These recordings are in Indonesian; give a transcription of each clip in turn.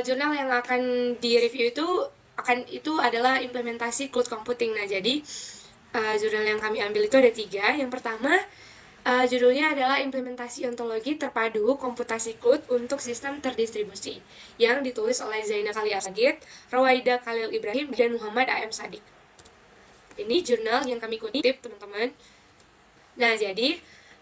Jurnal yang akan direview itu adalah implementasi cloud computing. Nah, jadi jurnal yang kami ambil itu ada 3. Yang pertama, judulnya adalah implementasi ontologi terpadu komputasi cloud untuk sistem terdistribusi, yang ditulis oleh Zaina Khalil Asagid, Rawaida Khalil Ibrahim, dan Muhammad A.M. Sadiq. Ini jurnal yang kami kutip, teman-teman. Nah, jadi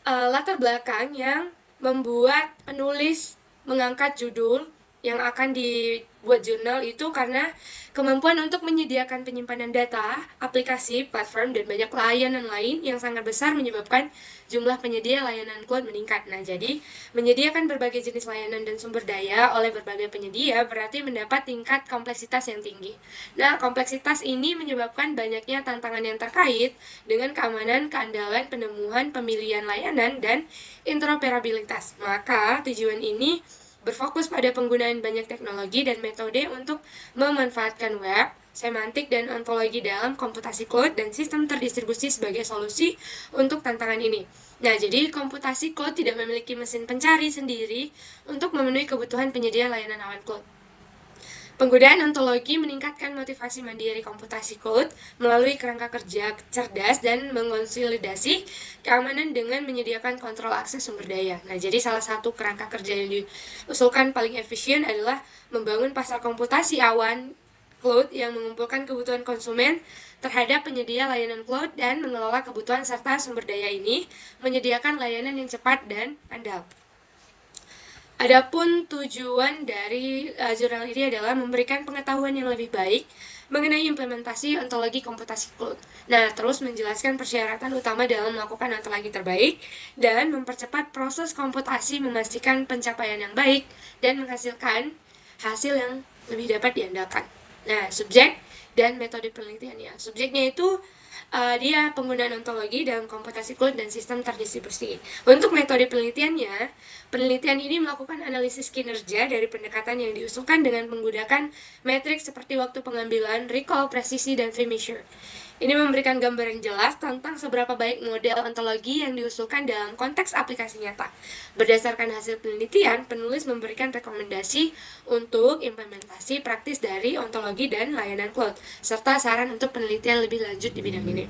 latar belakang yang membuat penulis mengangkat judul yang akan dibuat jurnal itu karena kemampuan untuk menyediakan penyimpanan data, aplikasi, platform, dan banyak layanan lain yang sangat besar menyebabkan jumlah penyedia layanan cloud meningkat. Nah, jadi menyediakan berbagai jenis layanan dan sumber daya oleh berbagai penyedia berarti mendapat tingkat kompleksitas yang tinggi. Nah, kompleksitas ini menyebabkan banyaknya tantangan yang terkait dengan keamanan, keandalan, penemuan, pemilihan layanan, dan interoperabilitas. Maka, tujuan ini berfokus pada penggunaan banyak teknologi dan metode untuk memanfaatkan web, semantik, dan ontologi dalam komputasi cloud dan sistem terdistribusi sebagai solusi untuk tantangan ini. Nah, jadi komputasi cloud tidak memiliki mesin pencari sendiri untuk memenuhi kebutuhan penyedia layanan awan cloud. Penggunaan ontologi meningkatkan motivasi mandiri komputasi cloud melalui kerangka kerja cerdas dan mengonsolidasi keamanan dengan menyediakan kontrol akses sumber daya. Nah, jadi salah satu kerangka kerja yang diusulkan paling efisien adalah membangun pasar komputasi awan cloud yang mengumpulkan kebutuhan konsumen terhadap penyedia layanan cloud dan mengelola kebutuhan serta sumber daya ini, menyediakan layanan yang cepat dan andal. Adapun tujuan dari jurnal ini adalah memberikan pengetahuan yang lebih baik mengenai implementasi ontologi komputasi cloud. Nah, terus menjelaskan persyaratan utama dalam melakukan ontologi terbaik dan mempercepat proses komputasi, memastikan pencapaian yang baik dan menghasilkan hasil yang lebih dapat diandalkan. Nah, subjek dan metode penelitiannya. Subjeknya itu dia penggunaan ontologi dalam komputasi cloud dan sistem terdistribusi. Untuk metode penelitiannya, penelitian ini melakukan analisis kinerja dari pendekatan yang diusulkan dengan menggunakan metrik seperti waktu pengambilan, recall, presisi, dan V-measure. Ini memberikan gambaran jelas tentang seberapa baik model ontologi yang diusulkan dalam konteks aplikasi nyata. Berdasarkan hasil penelitian, penulis memberikan rekomendasi untuk implementasi praktis dari ontologi dan layanan cloud, serta saran untuk penelitian lebih lanjut di bidang ini.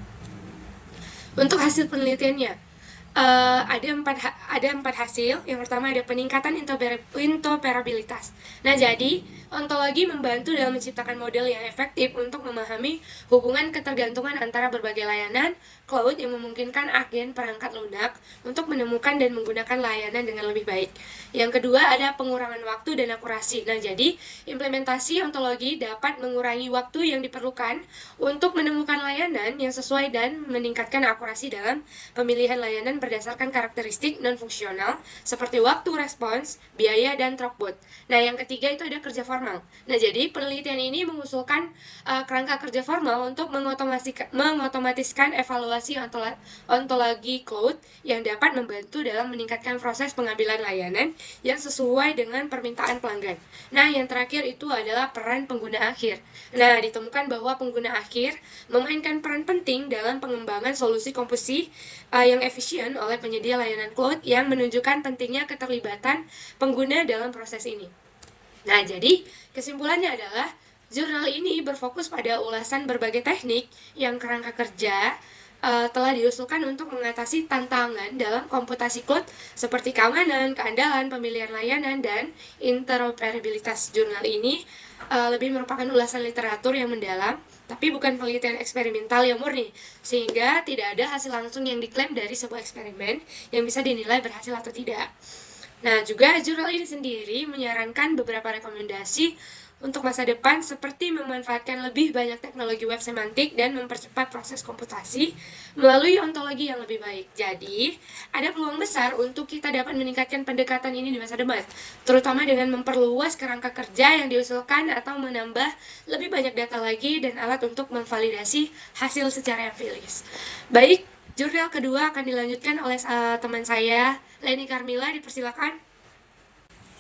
Untuk hasil penelitiannya, ada empat hasil. Yang pertama ada peningkatan interoperabilitas. Nah, jadi ontologi membantu dalam menciptakan model yang efektif untuk memahami hubungan ketergantungan antara berbagai layanan cloud yang memungkinkan agen perangkat lunak untuk menemukan dan menggunakan layanan dengan lebih baik. Yang kedua ada pengurangan waktu dan akurasi. Nah, jadi implementasi ontologi dapat mengurangi waktu yang diperlukan untuk menemukan layanan yang sesuai dan meningkatkan akurasi dalam pemilihan layanan berdasarkan karakteristik non-fungsional seperti waktu respons, biaya, dan throughput. Nah, yang ketiga itu ada kerja formal. Nah, jadi penelitian ini mengusulkan kerangka kerja formal untuk mengotomatiskan evaluasi ontologi cloud yang dapat membantu dalam meningkatkan proses pengambilan layanan yang sesuai dengan permintaan pelanggan. Nah, yang terakhir itu adalah peran pengguna akhir. Nah, ditemukan bahwa pengguna akhir memainkan peran penting dalam pengembangan solusi komposisi yang efisien oleh penyedia layanan cloud yang menunjukkan pentingnya keterlibatan pengguna dalam proses ini. Nah, jadi kesimpulannya adalah jurnal ini berfokus pada ulasan berbagai teknik yang kerangka kerja telah diusulkan untuk mengatasi tantangan dalam komputasi cloud seperti keamanan, keandalan, pemilihan layanan, dan interoperabilitas. Jurnal ini lebih merupakan ulasan literatur yang mendalam, tapi bukan penelitian eksperimental yang murni, sehingga tidak ada hasil langsung yang diklaim dari sebuah eksperimen yang bisa dinilai berhasil atau tidak. Nah, juga jurnal ini sendiri menyarankan beberapa rekomendasi untuk masa depan seperti memanfaatkan lebih banyak teknologi web semantik dan mempercepat proses komputasi melalui ontologi yang lebih baik. Jadi, ada peluang besar untuk kita dapat meningkatkan pendekatan ini di masa depan, terutama dengan memperluas kerangka kerja yang diusulkan atau menambah lebih banyak data lagi dan alat untuk memvalidasi hasil secara empiris. Baik, jurnal kedua akan dilanjutkan oleh teman saya, Leni Carmila, dipersilakan.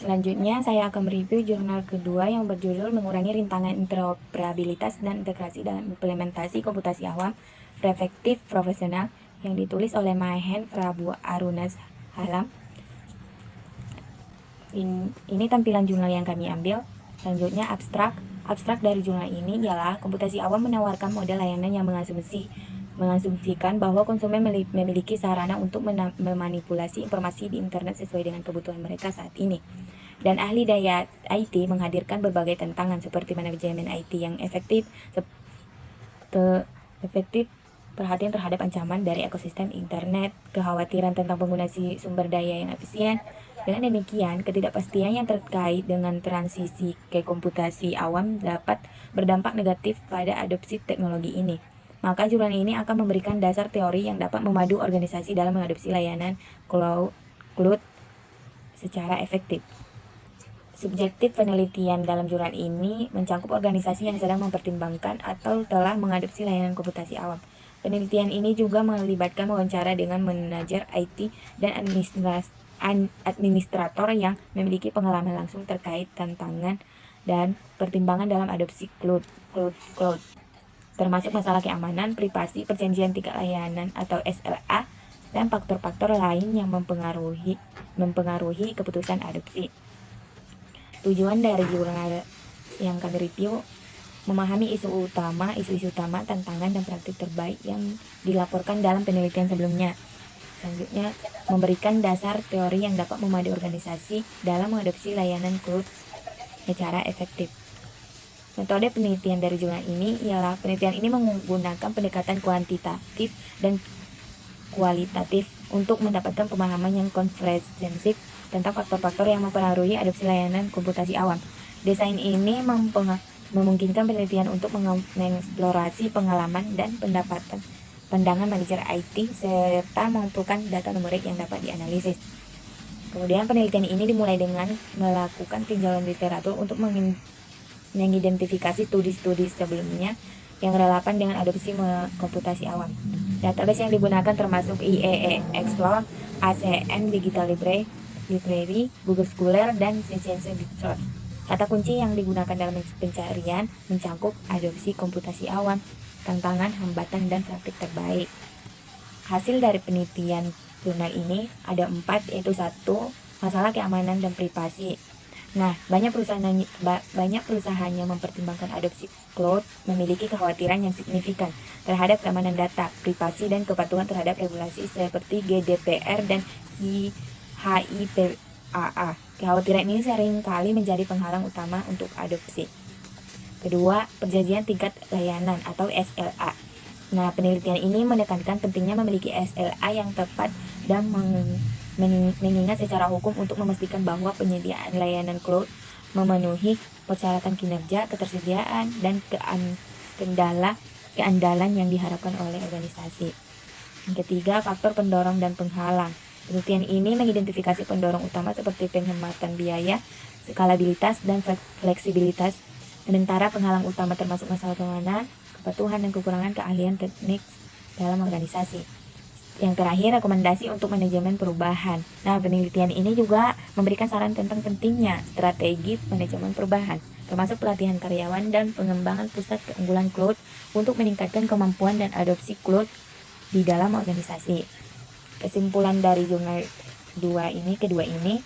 Selanjutnya, saya akan mereview jurnal kedua yang berjudul Mengurangi Rintangan Interoperabilitas dan Integrasi dalam Implementasi Komputasi Awam Efektif Profesional yang ditulis oleh Mahen Prabu Arunas Halam. Ini tampilan jurnal yang kami ambil. Selanjutnya abstrak. Abstrak dari jurnal ini ialah komputasi awam menawarkan model layanan yang mengasumsikan bahwa konsumen memiliki sarana untuk memanipulasi informasi di internet sesuai dengan kebutuhan mereka saat ini. Dan ahli daya IT menghadirkan berbagai tantangan seperti manajemen IT yang efektif, perhatian terhadap ancaman dari ekosistem internet, kekhawatiran tentang pengguna sumber daya yang efisien. Dengan demikian, ketidakpastian yang terkait dengan transisi ke komputasi awam dapat berdampak negatif pada adopsi teknologi ini. Maka jurnal ini akan memberikan dasar teori yang dapat memadu organisasi dalam mengadopsi layanan cloud secara efektif. Subjektif penelitian dalam jurnal ini mencakup organisasi yang sedang mempertimbangkan atau telah mengadopsi layanan komputasi awam. Penelitian ini juga melibatkan wawancara dengan manajer IT dan administrator yang memiliki pengalaman langsung terkait tantangan dan pertimbangan dalam adopsi cloud, termasuk masalah keamanan, privasi, perjanjian tingkat layanan atau SLA, dan faktor-faktor lain yang mempengaruhi keputusan adopsi. Tujuan dari jurnal yang kami review memahami isu-isu utama, tantangan dan praktik terbaik yang dilaporkan dalam penelitian sebelumnya. Selanjutnya, memberikan dasar teori yang dapat memadu organisasi dalam mengadopsi layanan cloud secara efektif. Metode penelitian dari jurnal ini ialah penelitian ini menggunakan pendekatan kuantitatif dan kualitatif untuk mendapatkan pemahaman yang komprehensif tentang faktor-faktor yang mempengaruhi adopsi layanan komputasi awam. Desain ini memungkinkan penelitian untuk mengeksplorasi pengalaman dan pandangan manajer IT serta mengumpulkan data numerik yang dapat dianalisis. Kemudian penelitian ini dimulai dengan melakukan tinjauan literatur untuk mengidentifikasi studi-studi sebelumnya yang relevan dengan adopsi komputasi awam. Database yang digunakan termasuk IEE Explore, ACM Digital Library, Google Scholar, dan Science Dictionary. Kata kunci yang digunakan dalam pencarian mencakup adopsi komputasi awam, tantangan, hambatan, dan praktik terbaik. Hasil dari penelitian jurnal ini ada 4, yaitu 1, masalah keamanan dan privasi. Nah, banyak perusahaan yang mempertimbangkan adopsi cloud memiliki kekhawatiran yang signifikan terhadap keamanan data, privasi, dan kepatuhan terhadap regulasi seperti GDPR dan HIPAA. Kekhawatiran ini sering kali menjadi penghalang utama untuk adopsi. Kedua, perjanjian tingkat layanan atau SLA. Nah, penelitian ini menekankan pentingnya memiliki SLA yang tepat dan mengingat secara hukum untuk memastikan bahwa penyediaan layanan cloud memenuhi persyaratan kinerja, ketersediaan, dan keandalan yang diharapkan oleh organisasi. Yang ketiga, faktor pendorong dan penghalang. Penelitian ini mengidentifikasi pendorong utama seperti penghematan biaya, skalabilitas, dan fleksibilitas. Sementara penghalang utama termasuk masalah keamanan, kepatuhan, dan kekurangan keahlian teknik dalam organisasi. Yang terakhir, rekomendasi untuk manajemen perubahan. Nah, penelitian ini juga memberikan saran tentang pentingnya strategi manajemen perubahan, termasuk pelatihan karyawan dan pengembangan pusat keunggulan cloud untuk meningkatkan kemampuan dan adopsi cloud di dalam organisasi. Kesimpulan dari jurnal kedua ini,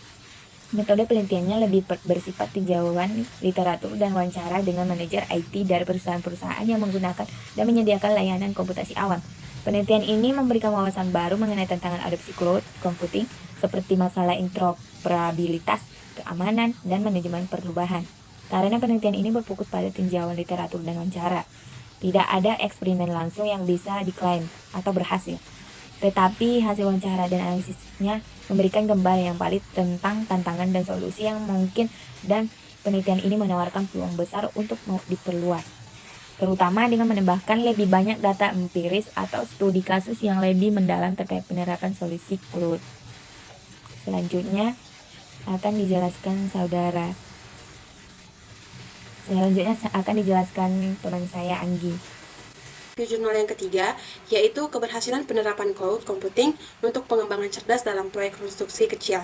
metode penelitiannya lebih bersifat tinjauan literatur dan wawancara dengan manajer IT dari perusahaan-perusahaan yang menggunakan dan menyediakan layanan komputasi awam. Penelitian ini memberikan wawasan baru mengenai tantangan adopsi cloud computing seperti masalah interoperabilitas, keamanan, dan manajemen perubahan. Karena penelitian ini berfokus pada tinjauan literatur dan wawancara, tidak ada eksperimen langsung yang bisa diklaim atau berhasil. Tetapi hasil wawancara dan analisisnya memberikan gambar yang valid tentang tantangan dan solusi yang mungkin, dan penelitian ini menawarkan peluang besar untuk diperluas, terutama dengan menambahkan lebih banyak data empiris atau studi kasus yang lebih mendalam terkait penerapan solusi cloud. Selanjutnya akan dijelaskan teman saya Anggi. Jurnal yang ketiga, yaitu keberhasilan penerapan cloud computing untuk pengembangan cerdas dalam proyek konstruksi kecil.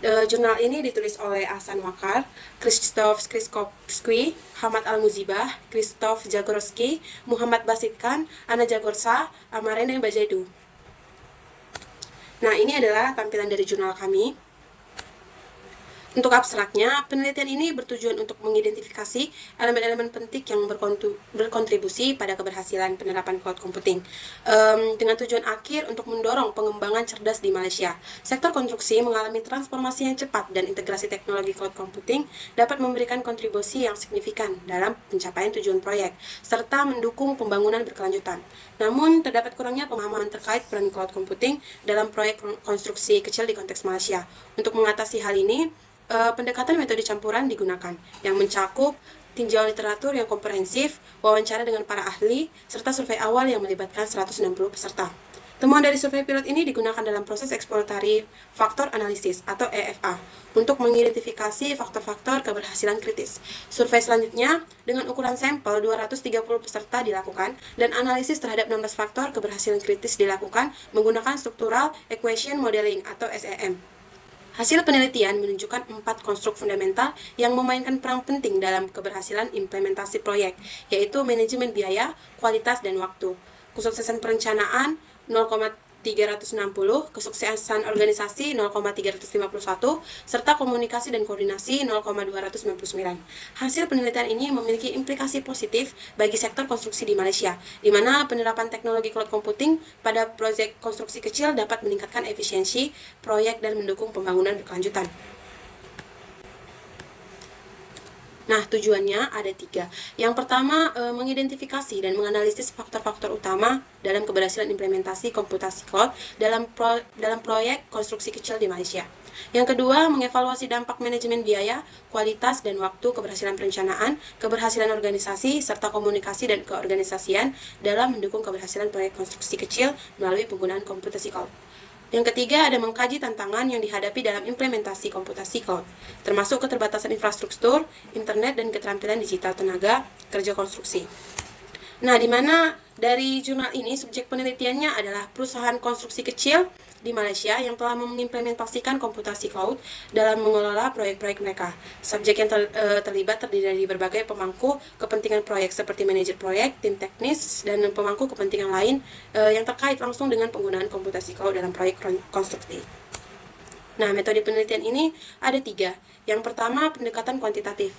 Jurnal ini ditulis oleh Ahsan Wakar, Krzysztof Skriskowski, Hamad Al-Muzibah, Krzysztof Jagorowski, Muhammad Basit Khan, Anna Jagorsa, Amarena Bajedu. Nah, ini adalah tampilan dari jurnal kami. Untuk abstraknya, penelitian ini bertujuan untuk mengidentifikasi elemen-elemen penting yang berkontribusi pada keberhasilan penerapan cloud computing, dengan tujuan akhir untuk mendorong pengembangan cerdas di Malaysia. Sektor konstruksi mengalami transformasi yang cepat dan integrasi teknologi cloud computing dapat memberikan kontribusi yang signifikan dalam pencapaian tujuan proyek, serta mendukung pembangunan berkelanjutan. Namun, terdapat kurangnya pemahaman terkait peran cloud computing dalam proyek konstruksi kecil di konteks Malaysia. Untuk mengatasi hal ini, pendekatan metode campuran digunakan, yang mencakup tinjauan literatur yang komprehensif, wawancara dengan para ahli, serta survei awal yang melibatkan 160 peserta. Temuan dari survei pilot ini digunakan dalam proses exploratory factor analysis atau EFA untuk mengidentifikasi faktor-faktor keberhasilan kritis. Survei selanjutnya dengan ukuran sampel 230 peserta dilakukan dan analisis terhadap 16 faktor keberhasilan kritis dilakukan menggunakan structural equation modeling atau SEM. Hasil penelitian menunjukkan 4 konstruk fundamental yang memainkan peran penting dalam keberhasilan implementasi proyek, yaitu manajemen biaya, kualitas, dan waktu. Kesuksesan perencanaan 0,360, kesuksesan organisasi 0,351, serta komunikasi dan koordinasi 0,299. Hasil penelitian ini memiliki implikasi positif bagi sektor konstruksi di Malaysia, di mana penerapan teknologi cloud computing pada proyek konstruksi kecil dapat meningkatkan efisiensi proyek dan mendukung pembangunan berkelanjutan. Nah, tujuannya ada 3. Yang pertama, mengidentifikasi dan menganalisis faktor-faktor utama dalam keberhasilan implementasi komputasi cloud dalam proyek konstruksi kecil di Malaysia. Yang kedua, mengevaluasi dampak manajemen biaya, kualitas, dan waktu keberhasilan perencanaan, keberhasilan organisasi, serta komunikasi dan keorganisasian dalam mendukung keberhasilan proyek konstruksi kecil melalui penggunaan komputasi cloud. Yang ketiga, ada mengkaji tantangan yang dihadapi dalam implementasi komputasi cloud, termasuk keterbatasan infrastruktur, internet, dan keterampilan digital tenaga kerja konstruksi. Nah, di mana dari jurnal ini subjek penelitiannya adalah perusahaan konstruksi kecil di Malaysia yang telah mengimplementasikan komputasi cloud dalam mengelola proyek-proyek mereka. Subjek yang terlibat terdiri dari berbagai pemangku kepentingan proyek seperti manajer proyek, tim teknis, dan pemangku kepentingan lain yang terkait langsung dengan penggunaan komputasi cloud dalam proyek konstruksi. Nah, metode penelitian ini ada 3. Yang pertama, pendekatan kuantitatif.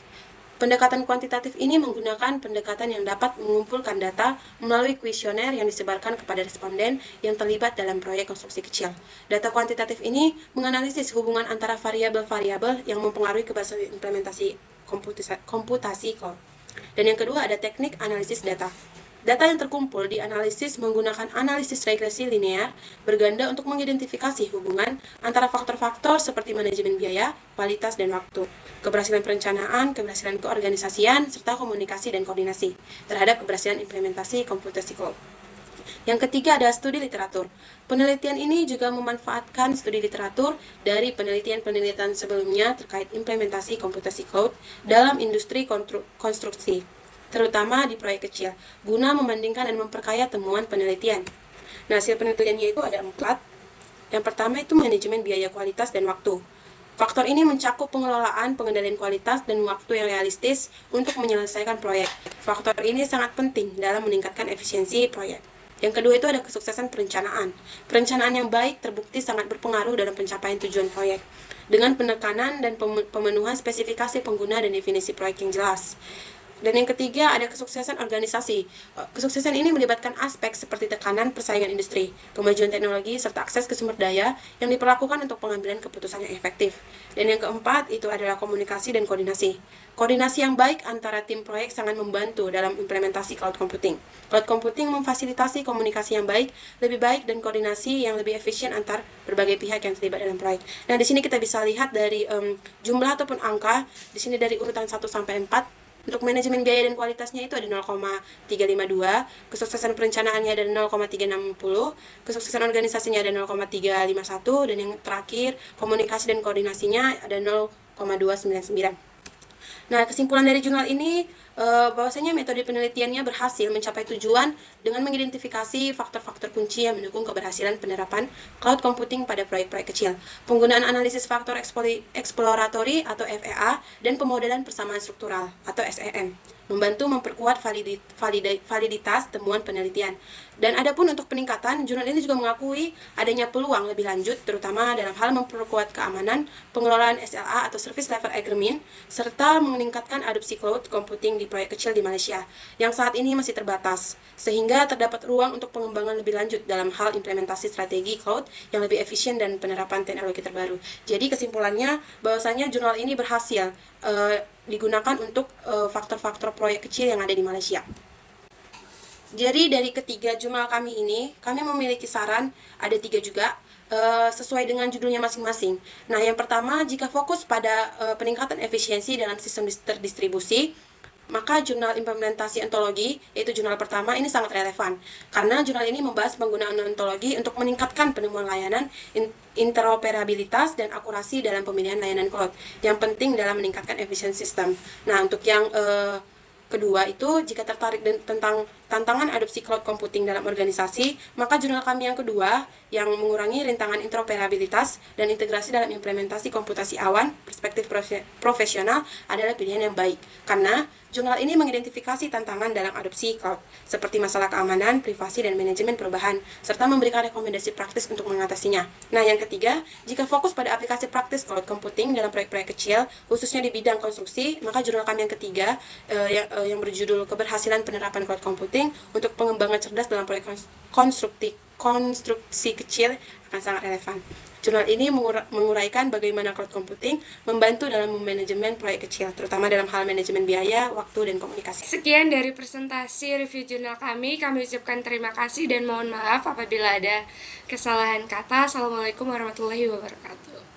Pendekatan kuantitatif ini menggunakan pendekatan yang dapat mengumpulkan data melalui kuesioner yang disebarkan kepada responden yang terlibat dalam proyek konstruksi kecil. Data kuantitatif ini menganalisis hubungan antara variabel-variabel yang mempengaruhi keberhasilan implementasi komputasi cloud. Dan yang kedua ada teknik analisis data. Data yang terkumpul dianalisis menggunakan analisis regresi linear berganda untuk mengidentifikasi hubungan antara faktor-faktor seperti manajemen biaya, kualitas, dan waktu, keberhasilan perencanaan, keberhasilan keorganisasian, serta komunikasi dan koordinasi terhadap keberhasilan implementasi komputasi cloud. Yang ketiga ada studi literatur. Penelitian ini juga memanfaatkan studi literatur dari penelitian-penelitian sebelumnya terkait implementasi komputasi cloud dalam industri konstruksi, terutama di proyek kecil, guna membandingkan dan memperkaya temuan penelitian. Nah, hasil penelitiannya itu ada 4. Yang pertama itu manajemen biaya, kualitas, dan waktu. Faktor ini mencakup pengelolaan, pengendalian kualitas, dan waktu yang realistis untuk menyelesaikan proyek. Faktor ini sangat penting dalam meningkatkan efisiensi proyek. Yang kedua itu ada kesuksesan perencanaan. Perencanaan yang baik terbukti sangat berpengaruh dalam pencapaian tujuan proyek, dengan penekanan dan pemenuhan spesifikasi pengguna dan definisi proyek yang jelas. Dan yang ketiga ada kesuksesan organisasi. Kesuksesan ini melibatkan aspek seperti tekanan persaingan industri, kemajuan teknologi, serta akses ke sumber daya yang diperlakukan untuk pengambilan keputusan yang efektif. Dan yang keempat itu adalah komunikasi dan koordinasi. Koordinasi yang baik antara tim proyek sangat membantu dalam implementasi cloud computing. Cloud computing memfasilitasi komunikasi yang baik, lebih baik, dan koordinasi yang lebih efisien antar berbagai pihak yang terlibat dalam proyek. Nah, di sini kita bisa lihat dari jumlah ataupun angka, di sini dari urutan 1 sampai 4. Untuk manajemen biaya dan kualitasnya itu ada 0,352, kesuksesan perencanaannya ada 0,360, kesuksesan organisasinya ada 0,351, dan yang terakhir komunikasi dan koordinasinya ada 0,299. Nah, kesimpulan dari jurnal ini bahwasanya metode penelitiannya berhasil mencapai tujuan dengan mengidentifikasi faktor-faktor kunci yang mendukung keberhasilan penerapan cloud computing pada proyek-proyek kecil. Penggunaan analisis faktor eksploratory atau FEA dan pemodelan persamaan struktural atau SEM membantu memperkuat validitas temuan penelitian. Dan adapun untuk peningkatan, jurnal ini juga mengakui adanya peluang lebih lanjut, terutama dalam hal memperkuat keamanan, pengelolaan SLA atau Service Level Agreement, serta meningkatkan adopsi cloud computing di proyek kecil di Malaysia, yang saat ini masih terbatas, sehingga terdapat ruang untuk pengembangan lebih lanjut dalam hal implementasi strategi cloud yang lebih efisien dan penerapan teknologi terbaru. Jadi kesimpulannya, bahwasanya jurnal ini berhasil digunakan untuk faktor-faktor proyek kecil yang ada di Malaysia. Jadi dari ketiga jurnal kami ini, kami memiliki saran, ada 3 juga, sesuai dengan judulnya masing-masing. Nah, yang pertama, jika fokus pada peningkatan efisiensi dalam sistem terdistribusi, maka jurnal implementasi ontologi, yaitu jurnal pertama, ini sangat relevan. Karena jurnal ini membahas penggunaan ontologi untuk meningkatkan penemuan layanan, interoperabilitas, dan akurasi dalam pemilihan layanan cloud, yang penting dalam meningkatkan efisiensi sistem. Nah, untuk yang kedua itu, jika tertarik tentang tantangan adopsi cloud computing dalam organisasi, maka jurnal kami yang kedua, yang mengurangi rintangan interoperabilitas dan integrasi dalam implementasi komputasi awan, perspektif profesional adalah pilihan yang baik. Karena jurnal ini mengidentifikasi tantangan dalam adopsi cloud, seperti masalah keamanan, privasi, dan manajemen perubahan, serta memberikan rekomendasi praktis untuk mengatasinya. Nah, yang ketiga, jika fokus pada aplikasi praktis cloud computing dalam proyek-proyek kecil, khususnya di bidang konstruksi, maka jurnal kami yang ketiga, yang berjudul Keberhasilan Penerapan Cloud Computing untuk Pengembangan Cerdas dalam Proyek Konstruksi Kecil akan sangat relevan. Jurnal ini menguraikan bagaimana cloud computing membantu dalam manajemen proyek kecil, terutama dalam hal manajemen biaya, waktu, dan komunikasi. Sekian dari presentasi review jurnal kami. Kami ucapkan terima kasih dan mohon maaf apabila ada kesalahan kata. Assalamualaikum warahmatullahi wabarakatuh.